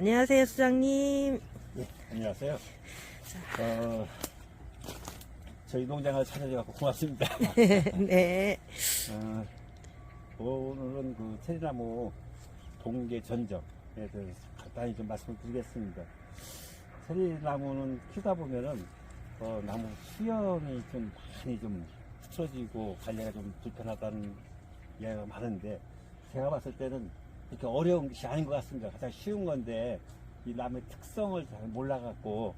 안녕하세요, 수장님. 네, 안녕하세요. 저희 농장을 찾아줘서 고맙습니다. 네. 오늘은 그 체리나무 동계 전정에 대해서 간단히 좀 말씀을 드리겠습니다. 체리나무는 키우다 보면은 나무 수영이 좀 많이 좀 흐트러지고 관리가 좀 불편하다는 이야기가 많은데, 제가 봤을 때는 이렇게 어려운 것이 아닌 것 같습니다. 가장 쉬운 건데 이 나무의 특성을 잘 몰라갖고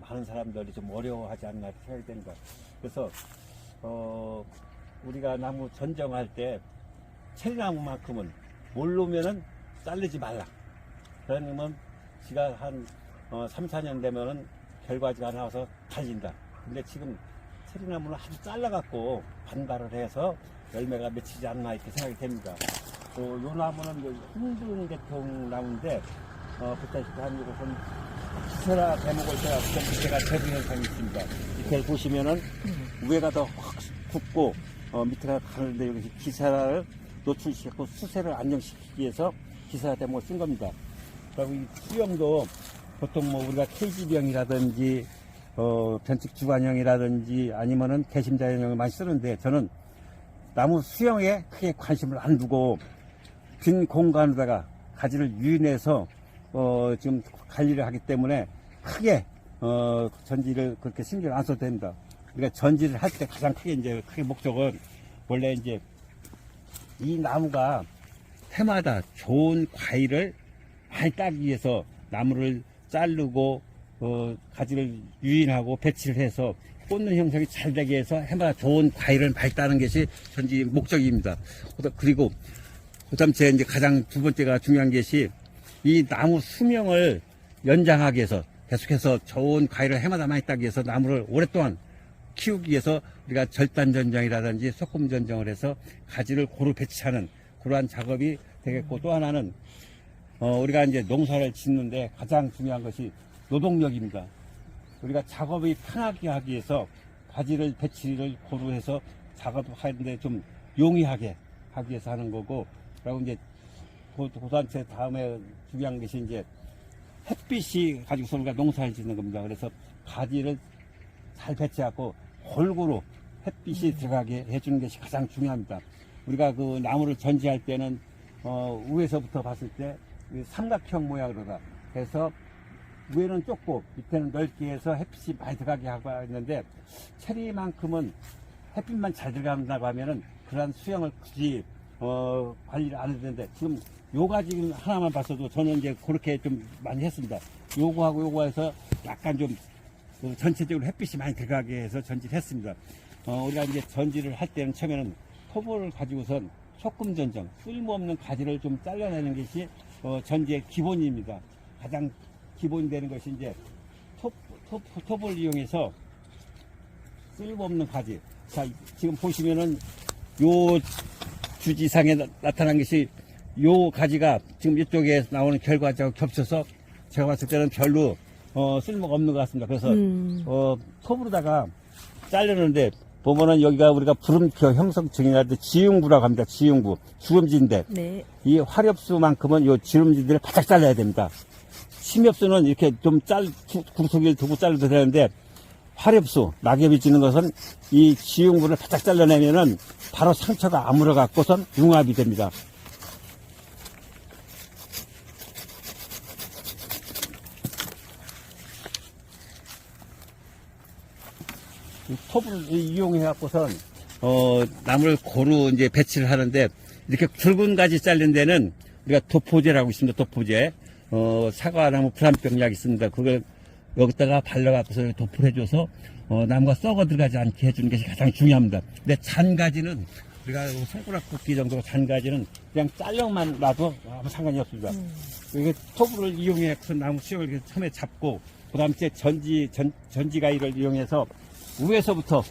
많은 사람들이 좀 어려워하지 않나 생각이 됩니다. 그래서 우리가 나무 전정할 때 체리나무만큼은 모르면은 자르지 말라. 그러면 지가 한 3, 4년 되면은 결과지가 나와서 달린다. 근데 지금 체리나무는 아주 잘라갖고 반발을 해서 열매가 맺히지 않나 이렇게 생각이 됩니다. 요 나무는 힘든 계통 나무인데, 보다시피 한 이것은 기세라 대목을 제가 제부 현상이 있습니다. 밑에 보시면은 위에가 더 확 굽고 밑에가 가는데, 여기 기세라를 노출시키고 수세를 안정시키기 위해서 기세라 대목을 쓴 겁니다. 그리고 이 수영도 보통 뭐 우리가 KG병이라든지 변칙 주관형이라든지 아니면은 개심자형을 많이 쓰는데, 저는 나무 수영에 크게 관심을 안 두고 빈 공간에다가 가지를 유인해서 지금 관리를 하기 때문에 크게 전지를 그렇게 신경 안 써도 됩니다. 우리가 전지를 할 때 가장 크게 목적은 원래 이제 이 나무가 해마다 좋은 과일을 많이 따기 위해서 나무를 자르고 가지를 유인하고 배치를 해서 꽂는 형성이 잘 되게 해서 해마다 좋은 과일을 많이 따는 것이 전지 목적입니다. 그리고 그다음 제 이제 가장 두 번째가 중요한 것이 이 나무 수명을 연장하기 위해서 계속해서 좋은 과일을 해마다 많이 따기 위해서 나무를 오랫동안 키우기 위해서 우리가 절단 전정이라든지 소금 전정을 해서 가지를 고루 배치하는 그러한 작업이 되겠고, 또 하나는 우리가 이제 농사를 짓는데 가장 중요한 것이 노동력입니다. 우리가 작업이 편하게 하기 위해서 가지를 배치를 고루해서 작업하는데 좀 용이하게 하기 위해서 하는 거고, 그리고 이제 고단체 다음에 중요한 것이 이제 햇빛이 가지고서 우리가 농사를 짓는 겁니다. 그래서 가지를 잘 배치하고 골고루 햇빛이 들어가게 해주는 것이 가장 중요합니다. 우리가 그 나무를 전지할 때는 위에서부터 봤을 때 삼각형 모양으로다 해서 위에는 좁고 밑에는 넓게 해서 햇빛이 많이 들어가게 하고 있는데, 체리만큼은 햇빛만 잘 들어간다고 하면은 그러한 수영을 굳이 관리를 안 해도 되는데, 지금 요 가지 하나만 봤어도 저는 이제 그렇게 좀 많이 했습니다. 요거하고 요거 해서 약간 좀 전체적으로 햇빛이 많이 들어가게 해서 전지를 했습니다. 우리가 이제 전지를 할 때는 처음에는 토보를 가지고선 소금 전정, 쓸모없는 가지를 좀 잘라내는 것이 전지의 기본입니다. 가장 기본이 되는 것이 이제 토보를 이용해서 쓸모없는 가지. 자, 지금 보시면은 요 주지상에 나타난 것이 요 가지가 지금 이쪽에 나오는 결과하고 겹쳐서 제가 봤을 때는 별로 쓸모가 없는 것 같습니다. 그래서 톱으로다가 자르는데 보면은 여기가 우리가 부름표 형성층이라든지 지흉부라고 합니다. 지흉부, 주름지인데, 네. 이 화렵수만큼은 요 지름지들을 바짝 잘라야 됩니다. 심엽수는 이렇게 좀 구석을 두고 자르도 되는데, 화렵수, 낙엽이 지는 것은 이 지흉부를 바짝 잘라내면은 바로 상처가 아물어 갖고선 융합이 됩니다. 이 톱을 이용해 갖고선 나무를 고루 이제 배치를 하는데, 이렇게 굵은 가지 자른 데는 우리가 도포제라고 있습니다. 도포제. 사과나무 불암병약이 있습니다. 그걸 여기다가 발라갖고서 도포를 해줘서 나무가 썩어 들어가지 않게 해주는 것이 가장 중요합니다. 근데 잔가지는 우리가 손가락 굵기 정도 잔가지는 그냥 짤력만 놔도 아무 상관이 없습니다. 이게 톱을 이용해서 나무 수영을 이렇게 처음에 잡고, 그 다음에 전지가위를 이용해서 위에서부터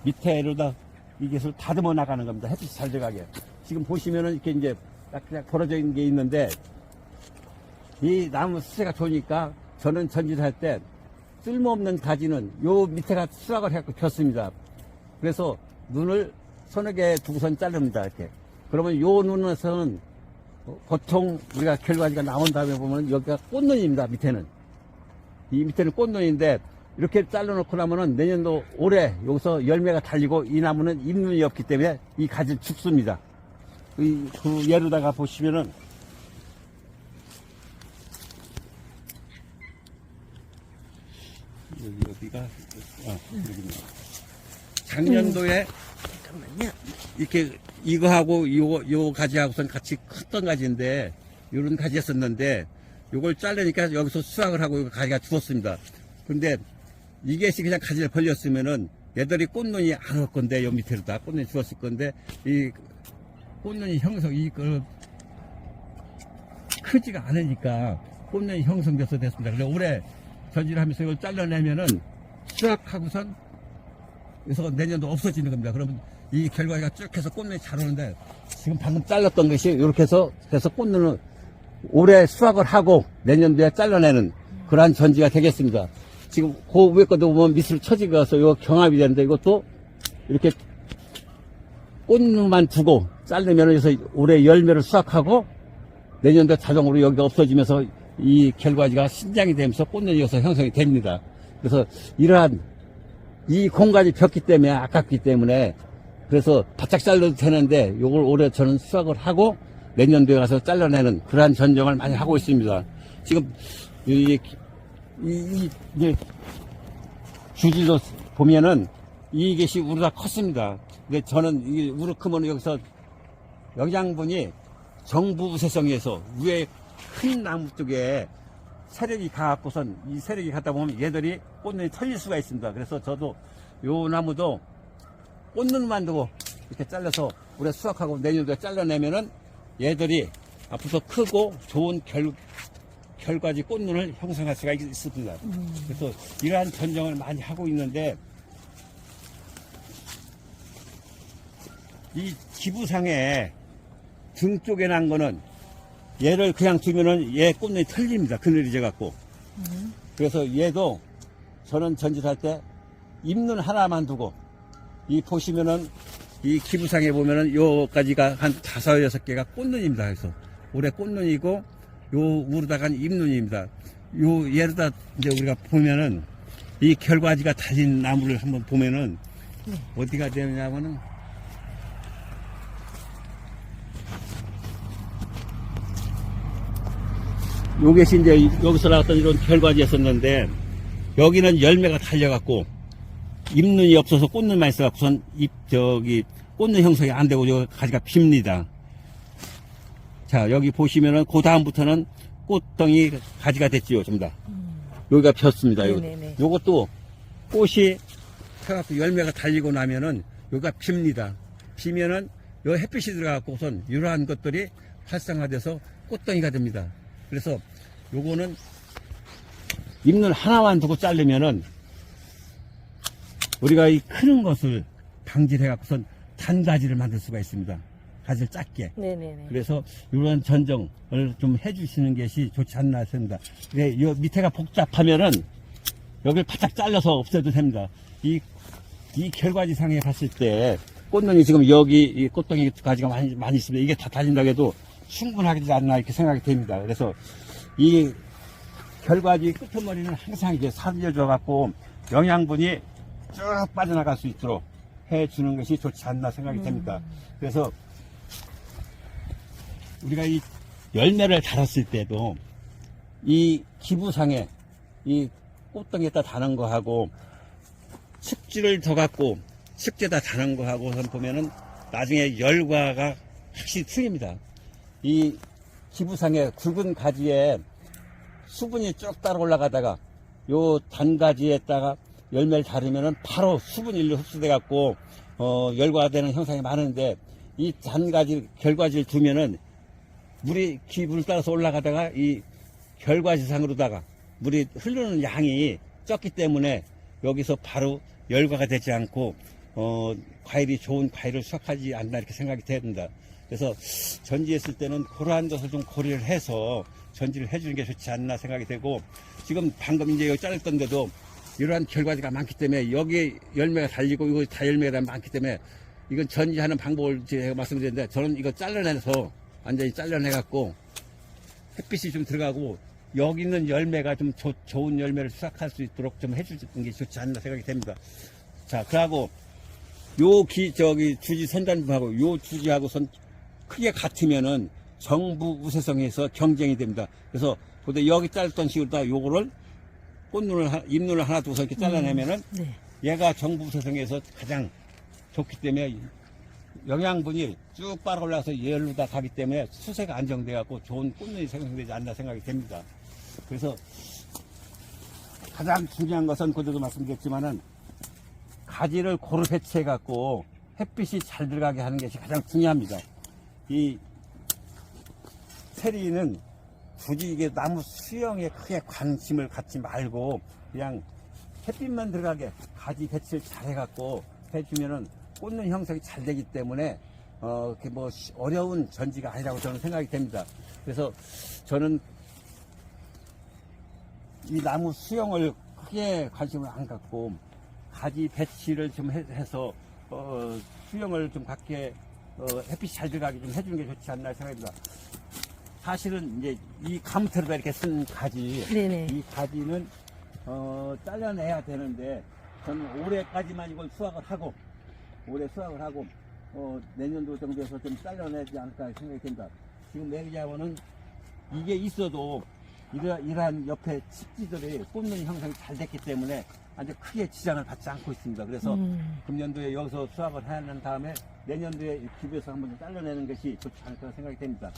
밑에로다 이것을 다듬어 나가는 겁니다. 햇빛이 잘 들어가게. 지금 보시면은 이렇게 이제 딱 벌어져 있는 게 있는데, 이 나무 수세가 좋으니까 저는 전지를 할 때 쓸모없는 가지는 요 밑에가 수확을 해갖고 폈습니다. 그래서 눈을 서너 개 두고선 자릅니다. 이렇게. 그러면 요 눈에서는 보통 우리가 결과지가 나온 다음에 보면 여기가 꽃눈입니다. 밑에는. 이 밑에는 꽃눈인데 이렇게 잘라놓고 나면은 내년도 올해 여기서 열매가 달리고 이 나무는 잎눈이 없기 때문에 이 가지 죽습니다. 그 예로다가 보시면은 여기가 여기입니다. 작년도에 잠깐만요. 이렇게 이거하고 요 가지하고선 같이 컸던 가지인데 요런 가지였었는데 요걸 자르니까 여기서 수확을 하고 요 가지가 죽었습니다. 근데 이게 그냥 가지를 벌렸으면은 얘들이 꽃눈이 안 올 건데 요 밑에로 다 꽃눈이 죽었을 건데 이 꽃눈이 크지가 않으니까 꽃눈이 형성돼서 됐습니다. 그래서 올해 전지하면서 이걸 잘라내면은 수확하고선 그래서 내년도 없어지는 겁니다. 그러면 이 결과가 쭉 해서 꽃눈이 잘 오는데 지금 방금 잘랐던 것이 이렇게 해서 꽃눈을 올해 수확을 하고 내년도에 잘라내는 그러한 전지가 되겠습니다. 지금 그 위에 것도 보면 밑으로 처지가 가서 이거 경합이 되는데 이것도 이렇게 꽃눈만 두고 자르면 그래서 올해 열매를 수확하고 내년도에 자동으로 여기가 없어지면서 이 결과지가 신장이 되면서 꽃눈이 여기서 형성이 됩니다. 그래서 이러한 이 공간이 폈기 때문에 아깝기 때문에 그래서 바짝 잘라도 되는데 요걸 올해 저는 수확을 하고 내년도에 가서 잘라내는 그러한 전쟁을 많이 하고 있습니다. 지금 이제 주지도 보면은 이것이 우르가 컸습니다. 근데 저는 이 우르 크면 여기서 영양분이 정부세성에서 위에 큰 나무 쪽에 세력이 가갖고선 이 세력이 가다 보면 얘들이 꽃눈이 털릴 수가 있습니다. 그래서 저도 요 나무도 꽃눈만 두고 이렇게 잘라서 올해 수확하고 내년도에 잘라내면은 얘들이 앞으로 크고 좋은 결과지 꽃눈을 형성할 수가 있습니다. 그래서 이러한 전쟁을 많이 하고 있는데 이 기부상에 등 쪽에 난 거는 얘를 그냥 두면은 얘 꽃눈이 털립니다. 그늘이 져갖고. 그래서 얘도 저는 전지할 때 잎눈 하나만 두고 이 보시면은 이 기부상에 보면은 요까지가 한 5, 6개가 꽃눈입니다. 그래서 올해 꽃눈이고 요 우르다간 잎눈입니다. 요 얘로다 이제 우리가 보면은 이 결과지가 달린 나무를 한번 보면은 어디가 되냐면은 요것이 이제 여기서 나왔던 이런 결과지였었는데 여기는 열매가 달려갖고 잎눈이 없어서 꽃눈만 있어갖고선 꽃눈 형성이 안 되고 여기 가지가 핍니다. 자, 여기 보시면은 그 다음부터는 꽃덩이 가지가 됐지요, 전부 다. 여기가 폈습니다. 네네네. 요것도 꽃이 펴갖고 열매가 달리고 나면은 여기가 핍니다. 피면은 요 햇빛이 들어가고선 이러한 것들이 활성화돼서 꽃덩이가 됩니다. 그래서 요거는 잎눈 하나만 두고 자르면은 우리가 이 크는 것을 방지를 해갖고선 단가지를 만들 수가 있습니다. 가지를 작게. 네네네. 그래서 이런 전정을 좀 해주시는 것이 좋지 않나 싶습니다. 네, 요 밑에가 복잡하면은 여기를 바짝 잘라서 없애도 됩니다. 이 결과지상에 봤을 때 꽃눈이 지금 여기 이 꽃덩이 가지가 많이 있습니다. 이게 다 달린다고 해도 충분하지 않나 이렇게 생각이 됩니다. 그래서 이 결과지 끄트머리는 항상 이게 살려줘 갖고 영양분이 쭉 빠져나갈 수 있도록 해주는 것이 좋지 않나 생각이 됩니다. 그래서 우리가 이 열매를 달았을 때도 이 기부상에 이 꽃덩이에다 다는 거하고 숙지를 더 갖고 숙제다 다는 거하고 보면은 나중에 열과가 확실히 틀립니다. 이 기부상에 굵은 가지에 수분이 쭉 따라 올라가다가 요 단가지에다가 열매를 다르면은 바로 수분이 일로 흡수돼 갖고 열과되는 현상이 많은데 이 단가지 결과지를 두면은 물이 기부를 따라서 올라가다가 이 결과지상으로다가 물이 흐르는 양이 적기 때문에 여기서 바로 열과가 되지 않고 과일이 좋은 과일을 수확하지 않나 이렇게 생각이 됩니다. 그래서 전지했을 때는 그러한 것을 좀 고려를 해서 전지를 해주는 게 좋지 않나 생각이 되고 지금 방금 이제 여기 자를 데도 이러한 결과지가 많기 때문에 여기 열매가 달리고 이거 다 열매가 많기 때문에 이건 전지하는 방법을 제가 말씀드렸는데 저는 이거 잘라내서 완전히 잘라내갖고 햇빛이 좀 들어가고 여기 있는 열매가 좀 좋은 열매를 수확할 수 있도록 좀 해주는 게 좋지 않나 생각이 됩니다. 자, 그하고 저기 주지 선단하고 요 주지하고 크게 같으면은 정부 우세성에서 경쟁이 됩니다. 그래서 근데 여기 짧던 식으로 다 요거를 잎눈을 하나 두서 이렇게 잘라내면은 네. 얘가 정부 우세성에서 가장 좋기 때문에 영양분이 쭉 빨아 올라서 얘로 다 가기 때문에 수세가 안정돼갖고 좋은 꽃눈이 생성되지 않나 생각이 됩니다. 그래서 가장 중요한 것은 그때도 말씀드렸지만은 가지를 고루 배치해갖고 햇빛이 잘 들어가게 하는 것이 가장 중요합니다. 이 세리는 굳이 이게 나무 수영에 크게 관심을 갖지 말고 그냥 햇빛만 들어가게 가지 배치를 잘 해갖고 해주면은 꽃눈 형성이 잘 되기 때문에 그게 뭐 어려운 전지가 아니라고 저는 생각이 됩니다. 그래서 저는 이 나무 수영을 크게 관심을 안 갖고 가지 배치를 좀 해서 수영을 좀 갖게 햇빛이 잘 들어가게 좀 해주는 게 좋지 않나 생각합니다. 사실은 이제 이 가무테로다 이렇게 쓴 가지, 네네. 이 가지는 잘라내야 되는데 저는 올해까지만 이걸 올해 수확을 하고 내년도 정도에서 좀 잘라내지 않을까 생각이 듭니다. 지금 매기자원은 이게 있어도 이러한 옆에 습지들이 꽃눈 형성이 잘 됐기 때문에 아주 크게 지장을 받지 않고 있습니다. 그래서 금년도에 여기서 수확을 하는 다음에 내년도에 기부해서 한번 잘라내는 것이 좋지 않을까 생각이 됩니다.